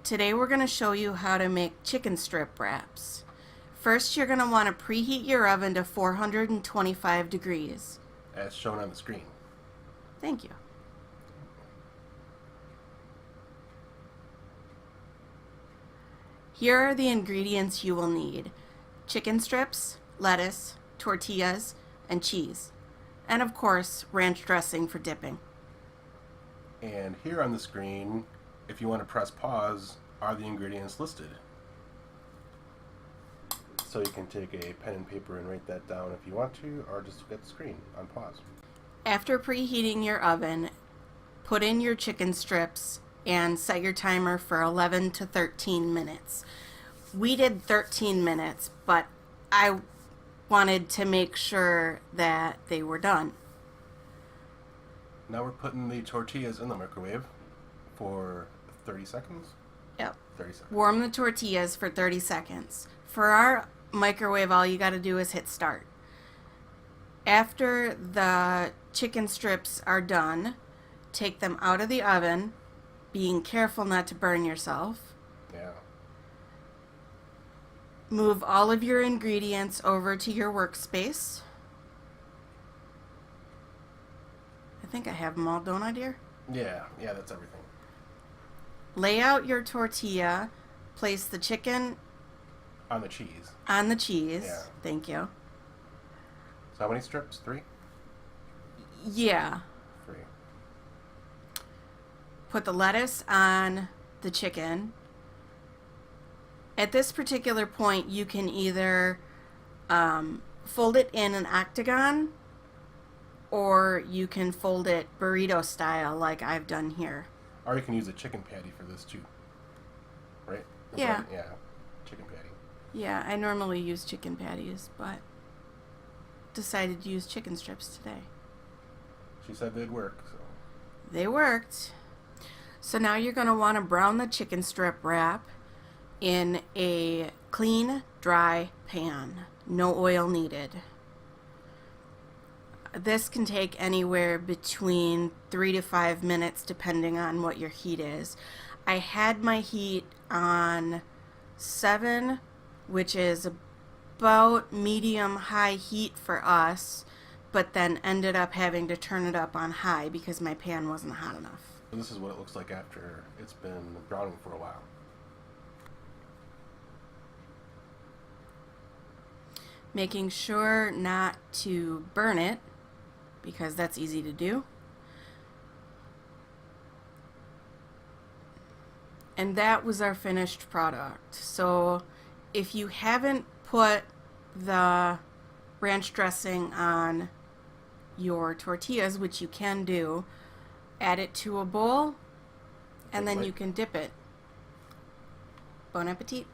Today we're going to show you how to make chicken strip wraps. First, you're going to want to preheat your oven to 425 degrees. As shown on the screen. Thank you. Here are the ingredients you will need: chicken strips, lettuce, tortillas, and cheese. And of course, ranch dressing for dipping. And here on the screen, if you want to press pause, are the ingredients listed. So you can take a pen and paper and write that down if you want to, or just look at the screen on pause. After preheating your oven, put in your chicken strips and set your timer for 11 to 13 minutes. We did 13 minutes, but I wanted to make sure that they were done. Now we're putting the tortillas in the microwave for 30 seconds? Yep. 30 seconds. Warm the tortillas for 30 seconds. For our microwave, all you got to do is hit start. After the chicken strips are done, take them out of the oven, being careful not to burn yourself. Yeah. Move all of your ingredients over to your workspace. I think I have them all, don't I, dear? Yeah, that's everything. Lay out your tortilla, place the chicken On the cheese. on the cheese. Yeah. Thank you. So how many strips? 3? Yeah. 3. Put the lettuce on the chicken. At this particular point, you can either fold it in an octagon, or you can fold it burrito style like I've done here. Or you can use a chicken patty for this too. Right? Yeah. Yeah. Chicken patty. Yeah, I normally use chicken patties, but decided to use chicken strips today. She said they'd work, so. They worked. So now you're going to want to brown the chicken strip wrap in a clean, dry pan. No oil needed. This can take anywhere between 3 to 5 minutes depending on what your heat is. I had my heat on 7, which is about medium-high heat for us, but then ended up having to turn it up on high because my pan wasn't hot enough. So this is what it looks like after it's been browning for a while. Making sure not to burn it, because that's easy to do. And that was our finished product. So if you haven't put the ranch dressing on your tortillas, which you can do, add it to a bowl, and then you can dip it. Bon appetit.